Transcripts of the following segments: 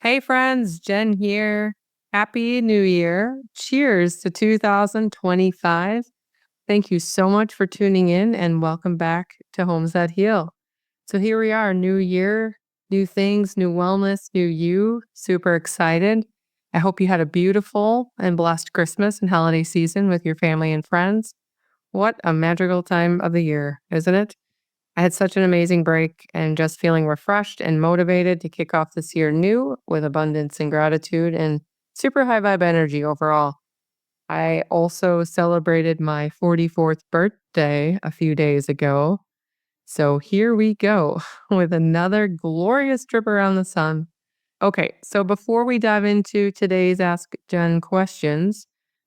Hey friends, Jen here. Happy New Year. Cheers to 2025. Thank you so much for tuning in and welcome back to Homes That Heal. So here we are, new year, new things, new wellness, new you. Super excited. I hope you had a beautiful and blessed Christmas and holiday season with your family and friends. What a magical time of the year, isn't it? I had such an amazing break and just feeling refreshed and motivated to kick off this year new with abundance and gratitude and super high vibe energy overall. I also celebrated my 44th birthday a few days ago. So here we go with another glorious trip around the sun. Okay, so before we dive into today's Ask Jen questions,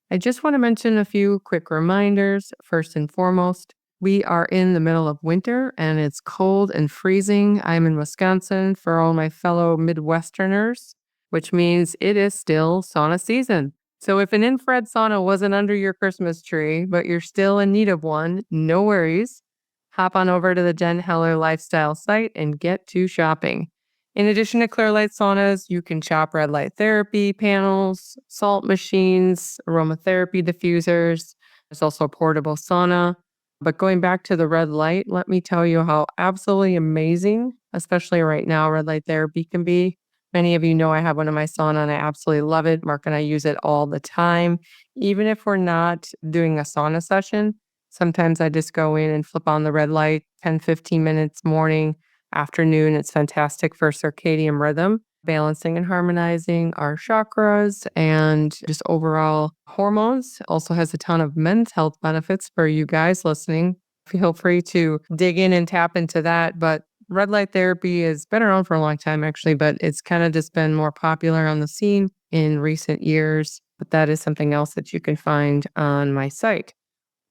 I just want to mention a few quick reminders. First and foremost, we are in the middle of winter and it's cold and freezing. I'm in Wisconsin for all my fellow Midwesterners, which means it is still sauna season. So if an infrared sauna wasn't under your Christmas tree, but you're still in need of one, no worries. Hop on over to the Jen Heller Lifestyle site and get to shopping. In addition to Clearlight saunas, you can shop red light therapy panels, salt machines, aromatherapy diffusers. There's also a portable sauna. But going back to the red light, let me tell you how absolutely amazing, especially right now, red light therapy can be. Many of you know I have one in my sauna and I absolutely love it. Mark and I use it all the time. Even if we're not doing a sauna session, sometimes I just go in and flip on the red light 10, 15 minutes morning, afternoon. It's fantastic for circadian rhythm, balancing and harmonizing our chakras and just overall hormones. Also has a ton of men's health benefits for you guys listening. Feel free to dig in and tap into that. But red light therapy has been around for a long time, actually, but it's kind of just been more popular on the scene in recent years. But that is something else that you can find on my site.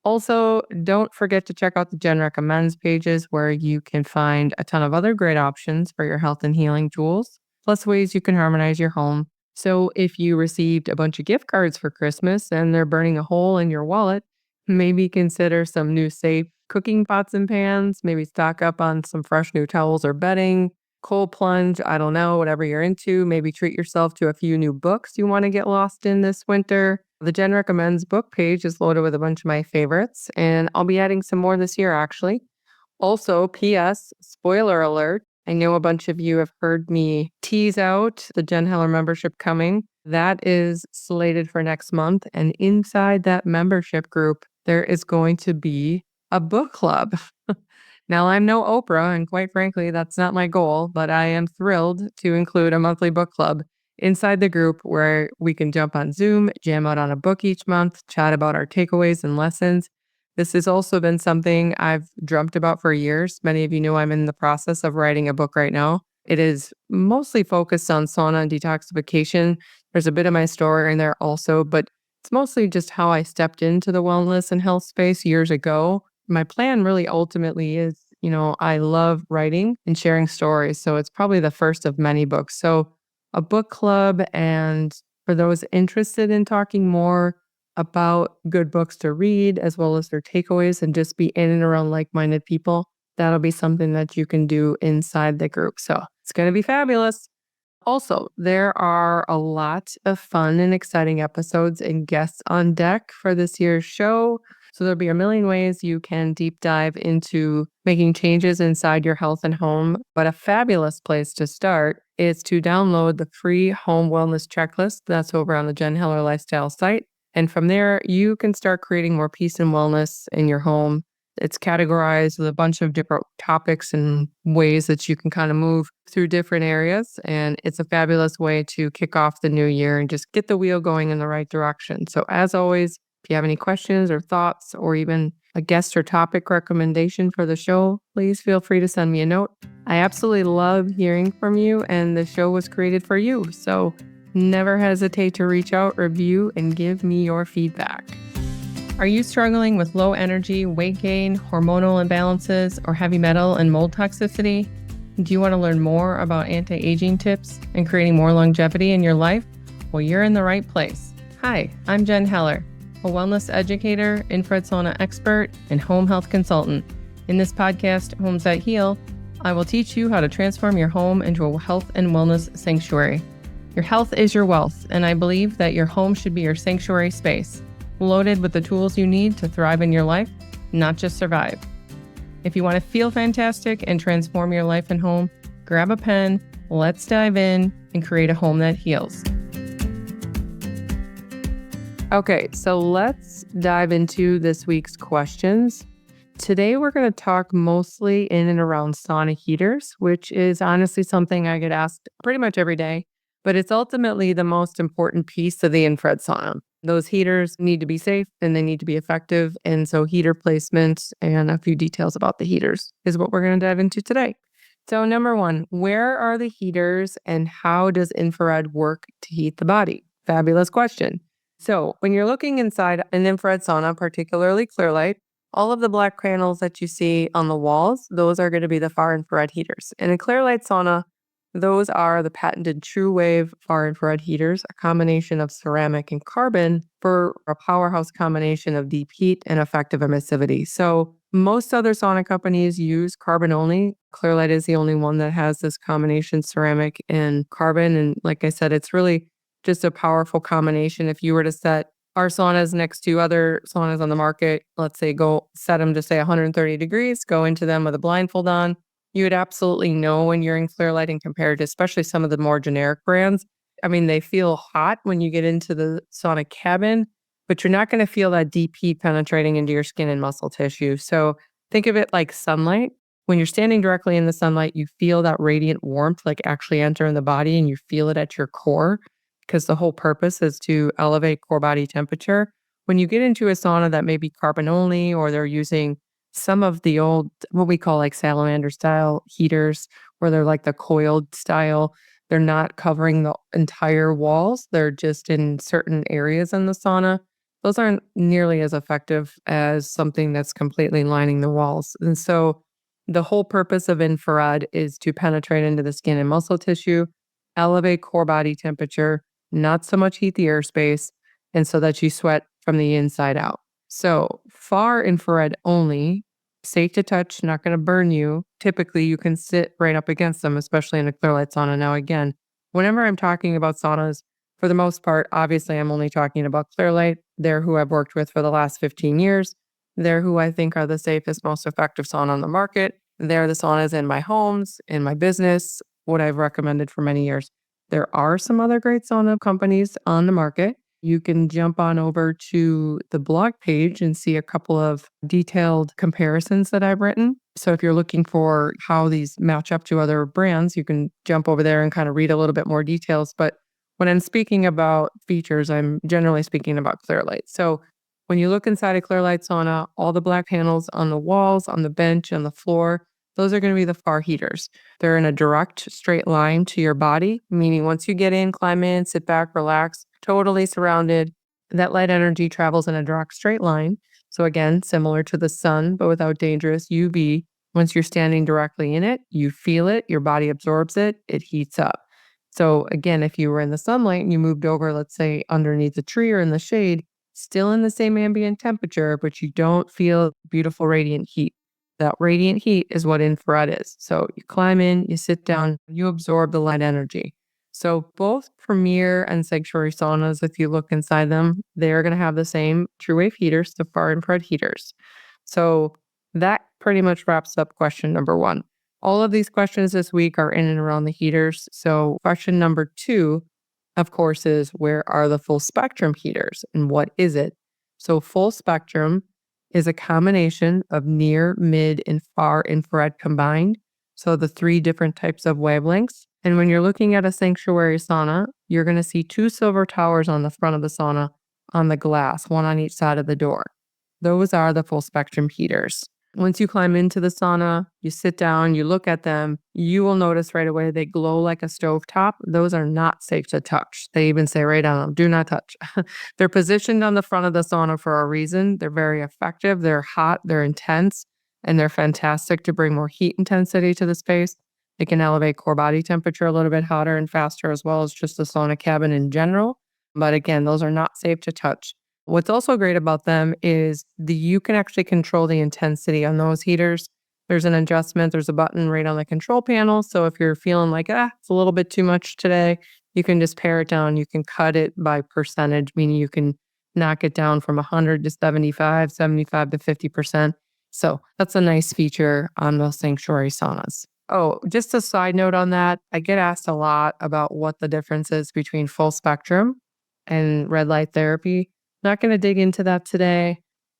Also, don't forget to check out the Jen Recommends pages where you can find a ton of other great options for your health and healing tools, plus ways you can harmonize your home. So if you received a bunch of gift cards for Christmas and they're burning a hole in your wallet, maybe consider some new safe cooking pots and pans, maybe stock up on some fresh new towels or bedding, cold plunge, I don't know, whatever you're into. Maybe treat yourself to a few new books you want to get lost in this winter. The Jen Recommends book page is loaded with a bunch of my favorites, and I'll be adding some more this year, actually. Also, P.S., spoiler alert, I know a bunch of you have heard me tease out the Jen Heller membership coming. That is slated for next month, and inside that membership group, there is going to be a book club. Now, I'm no Oprah, and quite frankly, that's not my goal, but I am thrilled to include a monthly book club inside the group where we can jump on Zoom, jam out on a book each month, chat about our takeaways and lessons. This has also been something I've dreamt about for years. Many of you know I'm in the process of writing a book right now. It is mostly focused on sauna and detoxification. There's a bit of my story in there also, but it's mostly just how I stepped into the wellness and health space years ago. My plan really ultimately is, I love writing and sharing stories. So it's probably the first of many books. So a book club, and for those interested in talking more about good books to read as well as their takeaways and just be in and around like-minded people, that'll be something that you can do inside the group. So it's going to be fabulous. Also, there are a lot of fun and exciting episodes and guests on deck for this year's show. So there'll be a million ways you can deep dive into making changes inside your health and home. But a fabulous place to start is to download the free home wellness checklist that's over on the Jen Heller Lifestyle site. And from there, you can start creating more peace and wellness in your home. It's categorized with a bunch of different topics and ways that you can kind of move through different areas. And it's a fabulous way to kick off the new year and just get the wheel going in the right direction. So as always, if you have any questions or thoughts or even a guest or topic recommendation for the show, please feel free to send me a note. I absolutely love hearing from you, and the show was created for you. So never hesitate to reach out, review, and give me your feedback. Are you struggling with low energy, weight gain, hormonal imbalances, or heavy metal and mold toxicity? Do you want to learn more about anti-aging tips and creating more longevity in your life? Well, you're in the right place. Hi, I'm Jen Heller, a wellness educator, infrared sauna expert, and home health consultant. In this podcast, Homes That Heal, I will teach you how to transform your home into a health and wellness sanctuary. Your health is your wealth, and I believe that your home should be your sanctuary space, loaded with the tools you need to thrive in your life, not just survive. If you want to feel fantastic and transform your life and home, grab a pen, let's dive in and create a home that heals. Okay, so let's dive into this week's questions. Today, we're going to talk mostly in and around sauna heaters, which is honestly something I get asked pretty much every day, but it's ultimately the most important piece of the infrared sauna. Those heaters need to be safe and they need to be effective. And so heater placements and a few details about the heaters is what we're going to dive into today. So number one, where are the heaters and how does infrared work to heat the body? Fabulous question. So when you're looking inside an infrared sauna, particularly Clearlight, all of the black panels that you see on the walls, those are going to be the far infrared heaters. In a Clearlight sauna, those are the patented true wave far infrared heaters, a combination of ceramic and carbon for a powerhouse combination of deep heat and effective emissivity. So most other sauna companies use carbon only. Clearlight is the only one that has this combination ceramic and carbon. And like I said, it's really just a powerful combination. If you were to set our saunas next to other saunas on the market, let's say go set them to say 130 degrees, go into them with a blindfold on, you would absolutely know when you're in Clearlight and compared to especially some of the more generic brands. I mean, they feel hot when you get into the sauna cabin, but you're not going to feel that deep heat penetrating into your skin and muscle tissue. So think of it like sunlight. When you're standing directly in the sunlight, you feel that radiant warmth like actually enter in the body and you feel it at your core because the whole purpose is to elevate core body temperature. When you get into a sauna that may be carbon only or they're using some of the old, what we call like salamander style heaters, where they're like the coiled style, they're not covering the entire walls. They're just in certain areas in the sauna. Those aren't nearly as effective as something that's completely lining the walls. And so the whole purpose of infrared is to penetrate into the skin and muscle tissue, elevate core body temperature, not so much heat the airspace, and so that you sweat from the inside out. So far infrared only, safe to touch, not going to burn you. Typically, you can sit right up against them, especially in a Clearlight sauna. Now, again, whenever I'm talking about saunas, for the most part, obviously, I'm only talking about Clearlight. They're who I've worked with for the last 15 years. They're who I think are the safest, most effective sauna on the market. They're the saunas in my homes, in my business, what I've recommended for many years. There are some other great sauna companies on the market. You can jump on over to the blog page and see a couple of detailed comparisons that I've written. So if you're looking for how these match up to other brands, you can jump over there and kind of read a little bit more details. But when I'm speaking about features, I'm generally speaking about Clearlight. So when you look inside a Clearlight sauna, all the black panels on the walls, on the bench, on the floor, those are going to be the far heaters. They're in a direct straight line to your body, meaning once you get in, climb in, sit back, relax, totally surrounded. That light energy travels in a direct straight line. So again, similar to the sun, but without dangerous UV. Once you're standing directly in it, you feel it, your body absorbs it, it heats up. So again, if you were in the sunlight and you moved over, let's say underneath a tree or in the shade, still in the same ambient temperature, but you don't feel beautiful radiant heat. That radiant heat is what infrared is. So you climb in, you sit down, you absorb the light energy. So both Premier and Sanctuary saunas, if you look inside them, they're going to have the same true wave heaters, the far infrared heaters. So that pretty much wraps up question number one. All of these questions this week are in and around the heaters. So question number two, of course, is where are the full spectrum heaters and what is it? So full spectrum is a combination of near, mid, and far infrared combined. So the three different types of wavelengths. And when you're looking at a sanctuary sauna, you're going to see two silver towers on the front of the sauna on the glass, one on each side of the door. Those are the full spectrum heaters. Once you climb into the sauna, you sit down, you look at them, you will notice right away they glow like a stovetop. Those are not safe to touch. They even say right on them, do not touch. They're positioned on the front of the sauna for a reason. They're very effective. They're hot, they're intense, and they're fantastic to bring more heat intensity to the space. They can elevate core body temperature a little bit hotter and faster, as well as just the sauna cabin in general. But again, those are not safe to touch. What's also great about them is you can actually control the intensity on those heaters. There's an adjustment. There's a button right on the control panel. So if you're feeling like, it's a little bit too much today, you can just pare it down. You can cut it by percentage, meaning you can knock it down from 100 to 75, 75 to 50%. So that's a nice feature on those sanctuary saunas. Oh, just a side note on that. I get asked a lot about what the difference is between full spectrum and red light therapy. Not going to dig into that today,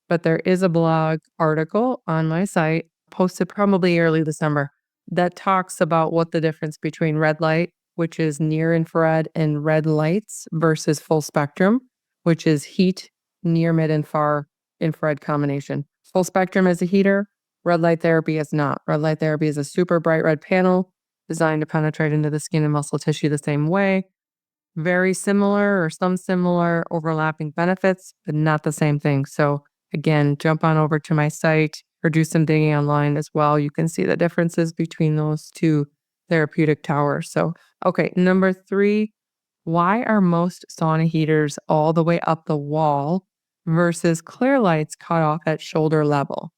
but there is a blog article on my site, posted probably early December, that talks about what the difference between red light, which is near infrared, and red lights versus full spectrum, which is heat, near, mid, and far infrared combination. Full spectrum is a heater. Red light therapy is not. Red light therapy is a super bright red panel designed to penetrate into the skin and muscle tissue the same way. Very similar or some similar overlapping benefits, but not the same thing. So again, jump on over to my site or do some digging online as well. You can see the differences between those two therapeutic towers. So, okay, number 3, why are most sauna heaters all the way up the wall versus Clearlight's cut off at shoulder level?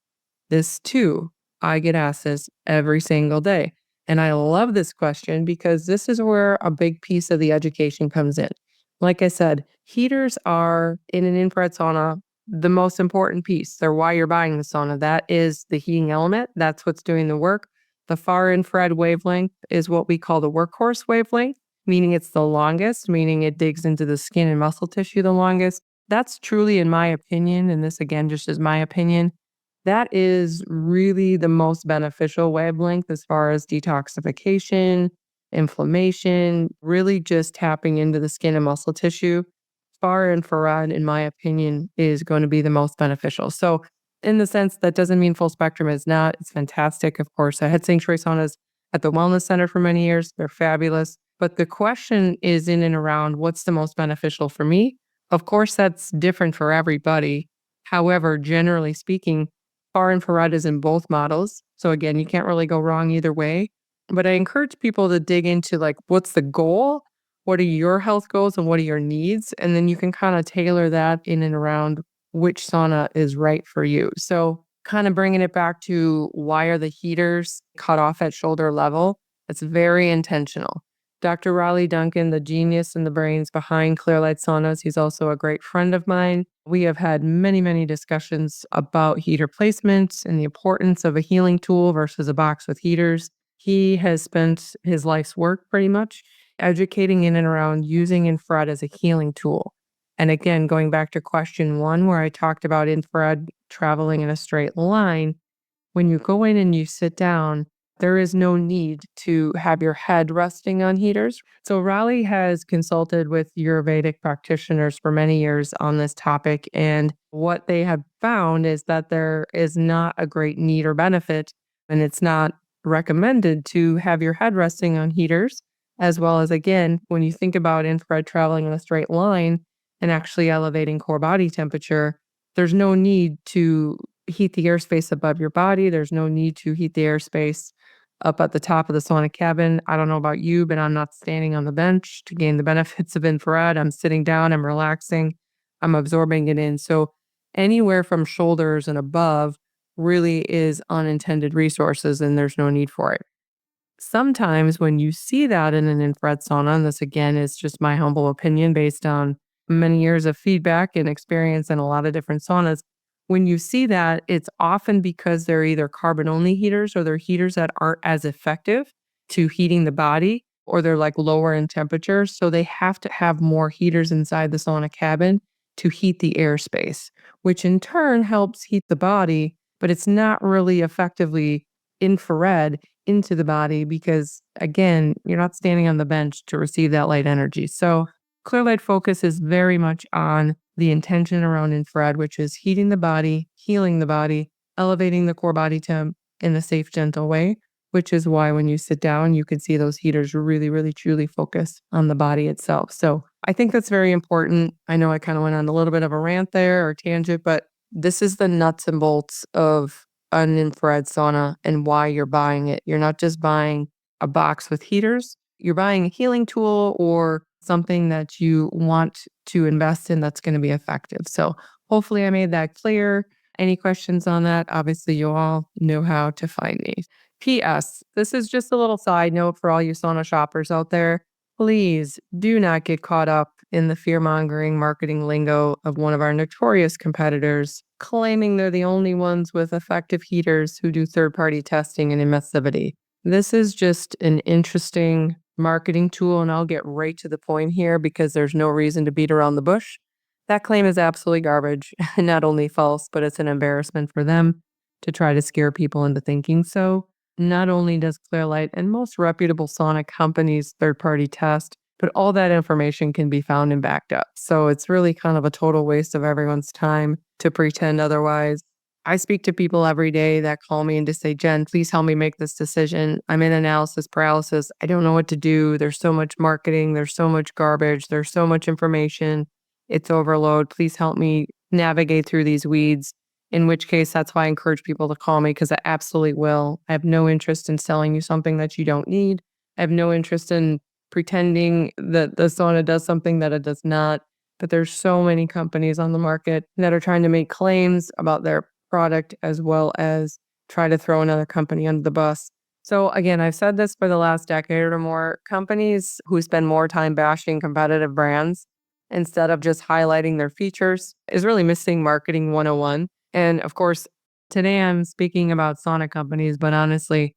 This too, I get asked this every single day. And I love this question because this is where a big piece of the education comes in. Like I said, heaters are in an infrared sauna the most important piece. They're why you're buying the sauna. That is the heating element. That's what's doing the work. The far infrared wavelength is what we call the workhorse wavelength, meaning it's the longest, meaning it digs into the skin and muscle tissue the longest. That's truly, in my opinion, and this again just is my opinion, that is really the most beneficial wavelength as far as detoxification, inflammation, really just tapping into the skin and muscle tissue. Far infrared, in my opinion, is going to be the most beneficial. So, in the sense, that doesn't mean full spectrum is not. It's fantastic. Of course, I had sanctuary saunas at the wellness center for many years. They're fabulous. But the question is in and around what's the most beneficial for me. Of course, that's different for everybody. However, generally speaking, far infrared is in both models. So again, you can't really go wrong either way. But I encourage people to dig into like, what's the goal? What are your health goals and what are your needs? And then you can kind of tailor that in and around which sauna is right for you. So kind of bringing it back to why are the heaters cut off at shoulder level? It's very intentional. Dr. Raleigh Duncan, the genius and the brains behind Clearlight Saunas, he's also a great friend of mine. We have had many, many discussions about heater placement and the importance of a healing tool versus a box with heaters. He has spent his life's work pretty much educating in and around using infrared as a healing tool. And again, going back to question 1, where I talked about infrared traveling in a straight line, when you go in and you sit down, there is no need to have your head resting on heaters. So Raleigh has consulted with Ayurvedic practitioners for many years on this topic. And what they have found is that there is not a great need or benefit, and it's not recommended to have your head resting on heaters, as well as, again, when you think about infrared traveling in a straight line and actually elevating core body temperature, there's no need to heat the airspace above your body. There's no need to heat the airspace up at the top of the sauna cabin. I don't know about you, but I'm not standing on the bench to gain the benefits of infrared. I'm sitting down, I'm relaxing, I'm absorbing it in. So anywhere from shoulders and above really is unintended resources and there's no need for it. Sometimes when you see that in an infrared sauna, and this again is just my humble opinion based on many years of feedback and experience in a lot of different saunas, when you see that, it's often because they're either carbon only heaters or they're heaters that aren't as effective to heating the body, or they're like lower in temperature. So they have to have more heaters inside the sauna cabin to heat the airspace, which in turn helps heat the body, but it's not really effectively infrared into the body because, again, you're not standing on the bench to receive that light energy. So Clearlight focus is very much on the intention around infrared, which is heating the body, healing the body, elevating the core body temp in a safe, gentle way, which is why when you sit down, you can see those heaters really, really, truly focus on the body itself. So I think that's very important. I know I kind of went on a little bit of a rant there or tangent, but this is the nuts and bolts of an infrared sauna and why you're buying it. You're not just buying a box with heaters. You're buying a healing tool or something that you want to invest in that's going to be effective. So hopefully I made that clear. Any questions on that? Obviously, you all know how to find me. P.S. This is just a little side note for all you sauna shoppers out there. Please do not get caught up in the fear-mongering marketing lingo of one of our notorious competitors, claiming they're the only ones with effective heaters who do third-party testing and emissivity. This is just an interesting marketing tool, and I'll get right to the point here because there's no reason to beat around the bush. That claim is absolutely garbage, and not only false, but it's an embarrassment for them to try to scare people into thinking so. Not only does Clearlight and most reputable sauna companies third-party test, but all that information can be found and backed up. So it's really kind of a total waste of everyone's time to pretend otherwise. I speak to people every day that call me and just say, Jen, please help me make this decision. I'm in analysis paralysis. I don't know what to do. There's so much marketing. There's so much garbage. There's so much information. It's overload. Please help me navigate through these weeds. In which case, that's why I encourage people to call me because I absolutely will. I have no interest in selling you something that you don't need. I have no interest in pretending that the sauna does something that it does not. But there's so many companies on the market that are trying to make claims about their product as well as try to throw another company under the bus. So again, I've said this for the last decade or more. Companies who spend more time bashing competitive brands instead of just highlighting their features is really missing marketing 101. And of course, today I'm speaking about sauna companies, but honestly,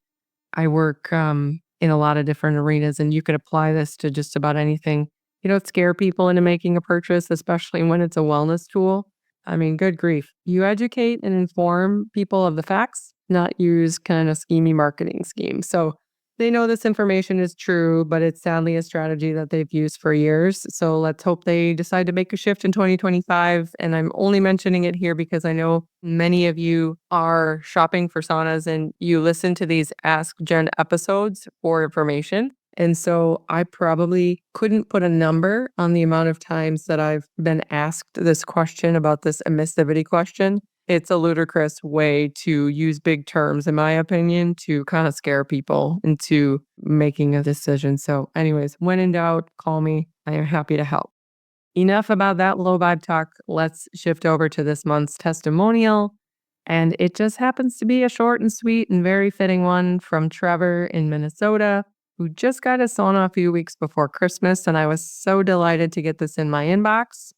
I work in a lot of different arenas, and you could apply this to just about anything. You don't scare people into making a purchase, especially when it's a wellness tool. I mean, good grief. You educate and inform people of the facts, not use kind of schemy marketing schemes. So they know this information is true, but it's sadly a strategy that they've used for years. So let's hope they decide to make a shift in 2025. And I'm only mentioning it here because I know many of you are shopping for saunas and you listen to these Ask Jen episodes for information. And so I probably couldn't put a number on the amount of times that I've been asked this question about this emissivity question. It's a ludicrous way to use big terms, in my opinion, to kind of scare people into making a decision. So anyways, when in doubt, call me. I am happy to help. Enough about that low vibe talk. Let's shift over to this month's testimonial. And it just happens to be a short and sweet and very fitting one from Trevor in Minnesota, who just got a sauna a few weeks before Christmas. And I was so delighted to get this in my inbox.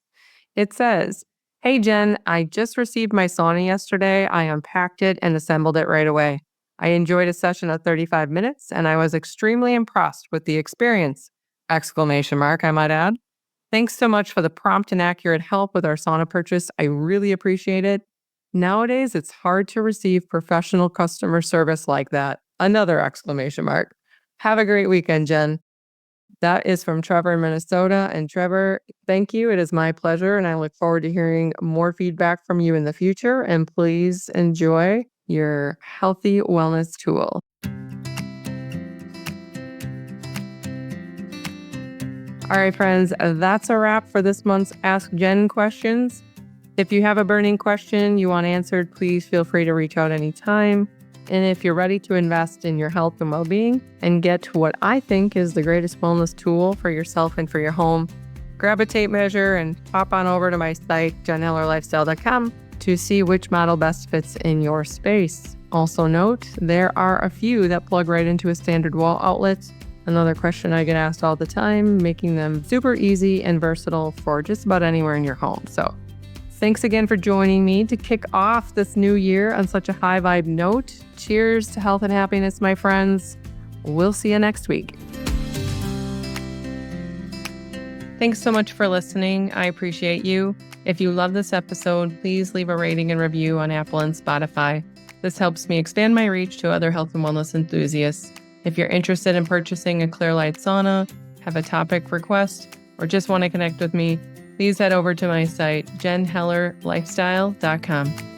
It says, Hey Jen, I just received my sauna yesterday. I unpacked it and assembled it right away. I enjoyed a session of 35 minutes and I was extremely impressed with the experience! Exclamation mark, I might add. Thanks so much for the prompt and accurate help with our sauna purchase. I really appreciate it. Nowadays, it's hard to receive professional customer service like that. Another exclamation mark. Have a great weekend, Jen. That is from Trevor in Minnesota. And Trevor, thank you. It is my pleasure. And I look forward to hearing more feedback from you in the future. And please enjoy your healthy wellness tool. All right, friends, that's a wrap for this month's Ask Jen questions. If you have a burning question you want answered, please feel free to reach out anytime. And if you're ready to invest in your health and well-being and get what I think is the greatest wellness tool for yourself and for your home, grab a tape measure and hop on over to my site, jenhellerlifestyle.com, to see which model best fits in your space. Also note, there are a few that plug right into a standard wall outlet. Another question I get asked all the time, making them super easy and versatile for just about anywhere in your home. So thanks again for joining me to kick off this new year on such a high vibe note. Cheers to health and happiness, my friends. We'll see you next week. Thanks so much for listening. I appreciate you. If you love this episode, please leave a rating and review on Apple and Spotify. This helps me expand my reach to other health and wellness enthusiasts. If you're interested in purchasing a Clearlight sauna, have a topic request, or just want to connect with me, please head over to my site, jenhellerlifestyle.com.